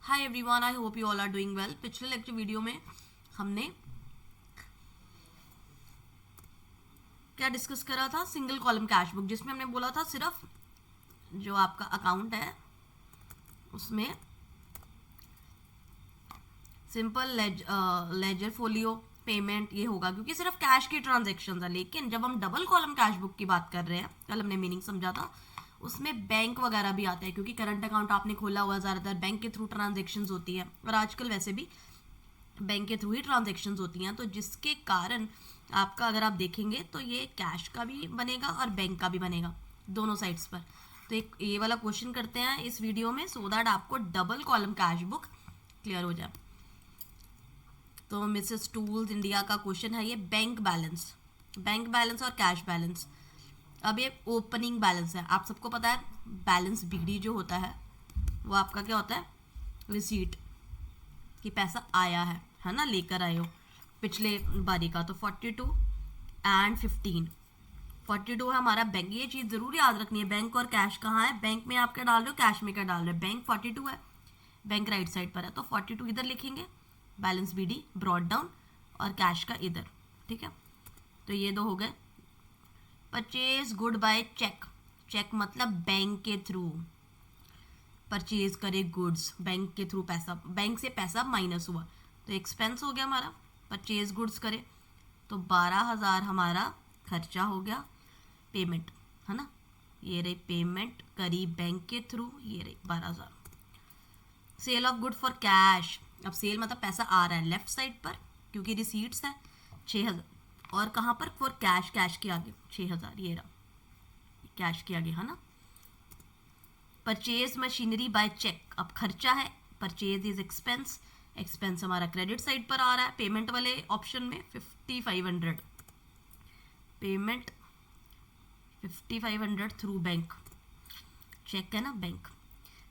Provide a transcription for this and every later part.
Hi everyone, I hope you all are doing well. पिछले lecture video में हमने क्या डिस्कस करा था? सिंगल कॉलम कैश बुक, जिसमें हमने बोला था सिर्फ जो आपका अकाउंट है उसमें सिंपल लेजर फोलियो पेमेंट ये होगा, क्योंकि सिर्फ कैश की ट्रांजेक्शन है। लेकिन जब हम डबल कॉलम कैश बुक की बात कर रहे हैं, कल हमने मीनिंग समझा था, उसमें बैंक वगैरह भी आता है, क्योंकि करंट अकाउंट आपने खोला हुआ, ज़्यादातर बैंक के थ्रू ट्रांजेक्शन्स होती है और आजकल वैसे भी बैंक के थ्रू ही ट्रांजेक्शन्स होती हैं। तो जिसके कारण आपका अगर आप देखेंगे तो ये कैश का भी बनेगा और बैंक का भी बनेगा, दोनों साइड्स पर। तो एक ये वाला क्वेश्चन करते हैं इस वीडियो में, सो दैट आपको double column cash book clear हो जाए। तो मिसेस टूल्स इंडिया का क्वेश्चन है ये, बैंक बैलेंस और कैश बैलेंस। अब ये ओपनिंग बैलेंस है, आप सबको पता है बैलेंस बिगड़ी जो होता है वो आपका क्या होता है, रिसीट कि पैसा आया है ना, लेकर आए हो पिछले बारी का। तो 42 एंड 15, 42 है हमारा बैंक। ये चीज़ ज़रूर याद रखनी है, बैंक और कैश कहाँ है, बैंक में आप क्या डाल रहे हो, कैश में क्या डाल रहे हो। बैंक 42 है, बैंक राइट साइड पर है, तो 42 इधर लिखेंगे, बैलेंस बीडी ब्रॉड डाउन, और कैश का इधर, ठीक है। तो ये दो हो गए। Purchase good by cheque, cheque मतलब बैंक के थ्रू परचेज करे गुड्स, बैंक के थ्रू पैसा, बैंक से पैसा माइनस हुआ तो एक्सपेंस हो गया हमारा। परचेज गुड्स करे तो 12,000 हमारा खर्चा हो गया। पेमेंट है ना, ये रही पेमेंट करी बैंक के थ्रू, ये रही 12,000। Sale of good for cash, अब सेल मतलब पैसा आ रहा है लेफ्ट साइड पर, क्योंकि रिसीट्स है 6,000, और कहाँ पर फॉर कैश, कैश के आगे 6,000, ये रहा कैश के आगे है ना। परचेज मशीनरी बाय चेक, अब खर्चा है, परचेज इज एक्सपेंस, एक्सपेंस हमारा क्रेडिट साइड पर आ रहा है। पेमेंट वाले ऑप्शन में 5500 पेमेंट, 5500 थ्रू बैंक, चेक है ना बैंक।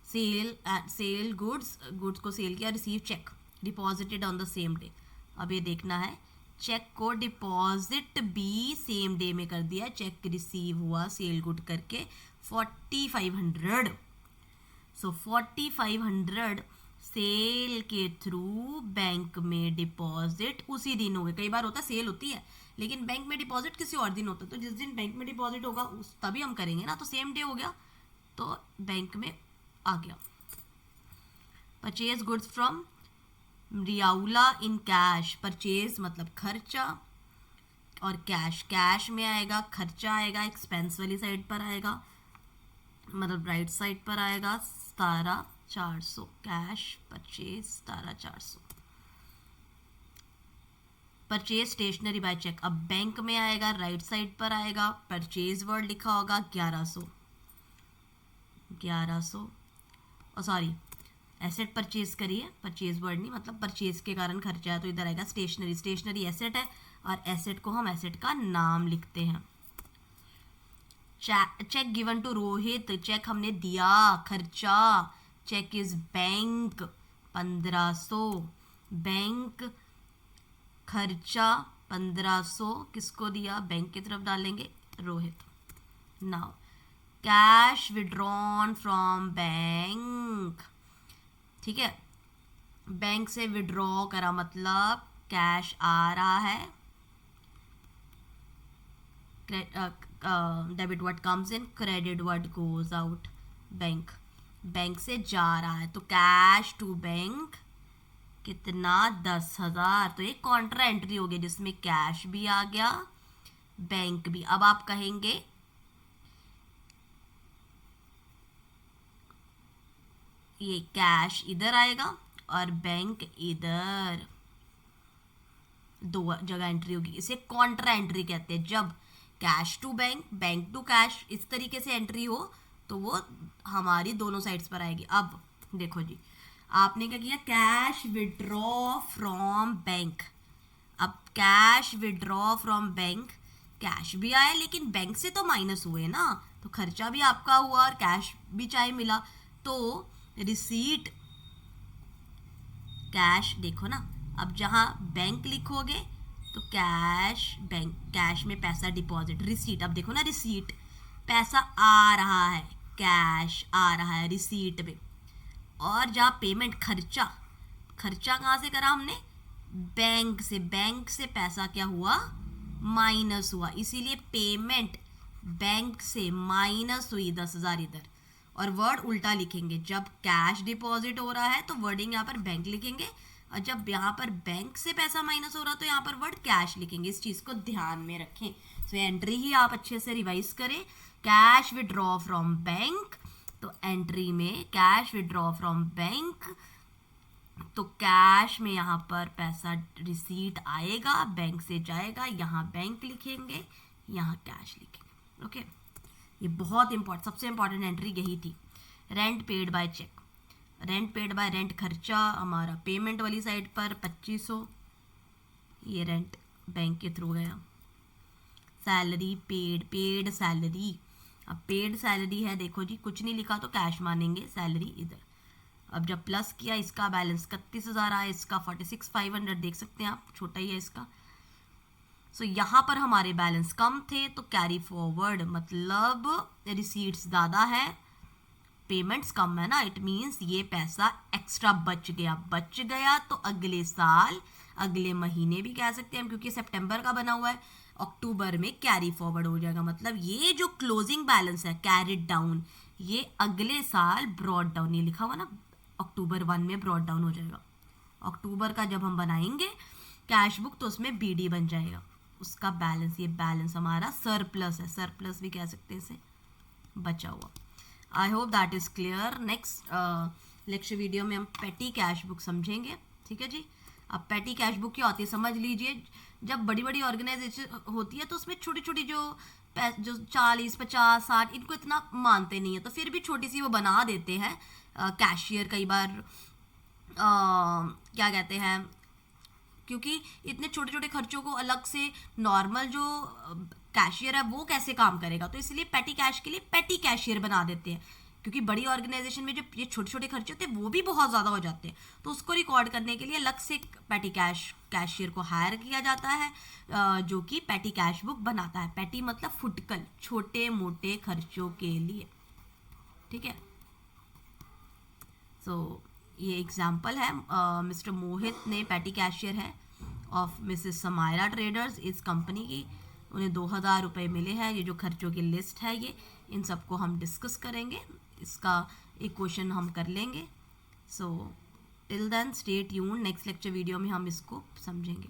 सेल गुड्स, गुड्स को सेल किया, receive cheque, deposited on the same day. अब ये देखना है चेक को डिपॉजिट भी सेम डे में कर दिया, चेक रिसीव हुआ सेल गुड करके 4500, सो 4500 सेल के थ्रू बैंक में डिपॉजिट उसी दिन हो गए। कई बार होता है सेल होती है लेकिन बैंक में डिपॉजिट किसी और दिन होता है, तो जिस दिन बैंक में डिपॉजिट होगा उस तभी हम करेंगे ना, तो सेम डे हो गया तो बैंक में आ गया। परचेज गुड्स फ्रॉम रियाउला इन कैश, परचेज मतलब खर्चा, और कैश, कैश में आएगा, खर्चा आएगा एक्सपेंस वाली साइड पर आएगा, मतलब राइट साइड पर आएगा 17,400, cash purchase 17,400। Purchase stationery by cheque, अब बैंक में आएगा, राइट साइड पर आएगा, परचेज वर्ड लिखा होगा 1100, सॉरी एसेट परचेज करिए, परचेज वर्ड नहीं, मतलब परचेज के कारण खर्चा है तो इधर आएगा स्टेशनरी, स्टेशनरी एसेट है और एसेट को हम एसेट का नाम लिखते हैं। Cheque given to Rohit, cheque हमने दिया, खर्चा, चेक इज बैंक 1500, बैंक खर्चा 1500 किसको दिया, बैंक की तरफ डालेंगे Rohit. Now cash withdrawn from bank, ठीक है, बैंक से विड्रॉ करा मतलब कैश आ रहा है, debit word comes in, credit word goes out, bank, bank से जा रहा है तो कैश टू बैंक कितना 10,000, तो एक कॉन्ट्रा एंट्री हो गई जिसमें कैश भी आ गया बैंक भी। अब आप कहेंगे ये कैश इधर आएगा और बैंक इधर, दो जगह एंट्री होगी, इसे कॉन्ट्रा एंट्री कहते हैं। जब cash to bank, bank to cash इस तरीके से एंट्री हो तो वो हमारी दोनों साइड्स पर आएगी। अब देखो जी, आपने क्या किया, कैश विड्रॉ फ्रॉम बैंक, अब cash withdraw from bank, cash भी आया लेकिन बैंक से तो माइनस हुए ना, तो खर्चा भी आपका हुआ और कैश भी चाहे मिला, तो रिसीट कैश, देखो ना, अब जहां बैंक लिखोगे तो कैश बैंक, कैश में पैसा डिपॉजिट, रिसीट, अब देखो ना रिसीट पैसा आ रहा है, कैश आ रहा है रिसीट में, और जहाँ पेमेंट खर्चा, खर्चा कहाँ से करा हमने, बैंक से, बैंक से पैसा क्या हुआ, माइनस हुआ, इसीलिए पेमेंट बैंक से माइनस हुई 10,000 इधर। और वर्ड उल्टा लिखेंगे, जब कैश डिपॉजिट हो रहा है तो वर्डिंग यहाँ पर बैंक लिखेंगे, और जब यहाँ पर बैंक से पैसा माइनस हो रहा तो यहाँ पर वर्ड कैश लिखेंगे। इस चीज़ को ध्यान में रखें। तो एंट्री ही आप अच्छे से रिवाइज करें, कैश विड्रॉ फ्रॉम बैंक, तो एंट्री में कैश विड्रॉ फ्रॉम बैंक, तो कैश में यहाँ पर पैसा रिसीट आएगा, बैंक से जाएगा, यहाँ बैंक लिखेंगे, यहाँ कैश लिखेंगे। ओके, ये बहुत इंपॉर्टेंट, सबसे इंपॉर्टेंट एंट्री यही थी। Rent paid by cheque, rent paid by, rent खर्चा हमारा पेमेंट वाली साइड पर 2500, ये रेंट बैंक के थ्रू गया। सैलरी पेड, पेड सैलरी, अब पेड सैलरी है, देखो जी कुछ नहीं लिखा तो कैश मानेंगे, सैलरी इधर। अब जब प्लस किया, इसका बैलेंस 31,000 आया, इसका 46,500 देख सकते हैं आप, छोटा ही है इसका। सो यहाँ पर हमारे बैलेंस कम थे तो कैरी फॉरवर्ड, मतलब रिसीट्स ज़्यादा है, पेमेंट्स कम है ना, इट मीन्स ये पैसा एक्स्ट्रा बच गया। बच गया तो अगले साल, अगले महीने भी कह सकते हैं हम, क्योंकि सितंबर का बना हुआ है, अक्टूबर में कैरी फॉरवर्ड हो जाएगा। मतलब ये जो क्लोजिंग बैलेंस है कैरिड डाउन, ये अगले साल ब्रॉड डाउन, ये लिखा हुआ ना अक्टूबर 1 में ब्रॉड डाउन हो जाएगा। अक्टूबर का जब हम बनाएंगे कैश बुक तो उसमें बीडी बन जाएगा, उसका बैलेंस, ये बैलेंस हमारा सरप्लस है, सरप्लस भी कह सकते हैं इसे, बचा हुआ। I hope that is clear. Next lecture video में हम पेटी कैश बुक समझेंगे, ठीक है जी। अब पेटी कैश बुक क्या होती है समझ लीजिए। जब बड़ी बड़ी ऑर्गेनाइजेशन होती है तो उसमें छोटी छोटी जो 40, 50, 60 इनको इतना मानते नहीं है, तो फिर भी छोटी सी वो बना देते हैं। कैशियर कई बार क्या कहते हैं, क्योंकि इतने छोटे छोटे खर्चों को अलग से नॉर्मल जो कैशियर है वो कैसे काम करेगा, तो इसलिए पेटी कैश के लिए पेटी कैशियर बना देते हैं। क्योंकि बड़ी ऑर्गेनाइजेशन में जो ये छोटे छोटे खर्चे होते हैं वो भी बहुत ज़्यादा हो जाते हैं, तो उसको रिकॉर्ड करने के लिए अलग से पेटी कैशियर को हायर किया जाता है, जो कि पेटी कैश बुक बनाता है। पेटी मतलब फुटकल, छोटे मोटे खर्चों के लिए, ठीक है। सो ये एग्जाम्पल है, मिस्टर मोहित ने पेटी कैशियर है ऑफ मिसेस समायरा ट्रेडर्स, इस कंपनी की, उन्हें 2,000 रुपये मिले हैं। ये जो खर्चों की लिस्ट है ये, इन सबको हम डिस्कस करेंगे, इसका एक क्वेश्चन हम कर लेंगे। So till then stay tuned, next lecture video में हम इसको समझेंगे।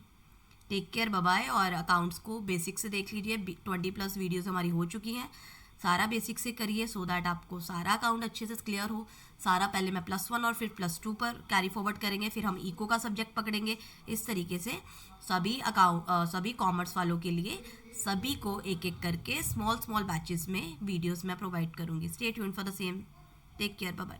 Take care, bye bye. और अकाउंट्स को बेसिक से देख लीजिए, 20+ वीडियोस हमारी हो चुकी हैं, सारा बेसिक से करिए सो दैट आपको सारा अकाउंट अच्छे से क्लियर हो। सारा पहले मैं +1 और फिर +2 पर कैरी फॉरवर्ड करेंगे, फिर हम इको का सब्जेक्ट पकड़ेंगे। इस तरीके से सभी कॉमर्स वालों के लिए सभी को एक एक करके स्मॉल बैचेस में वीडियोस मैं प्रोवाइड करूँगी। Stay tuned for the same. Take care, bye bye.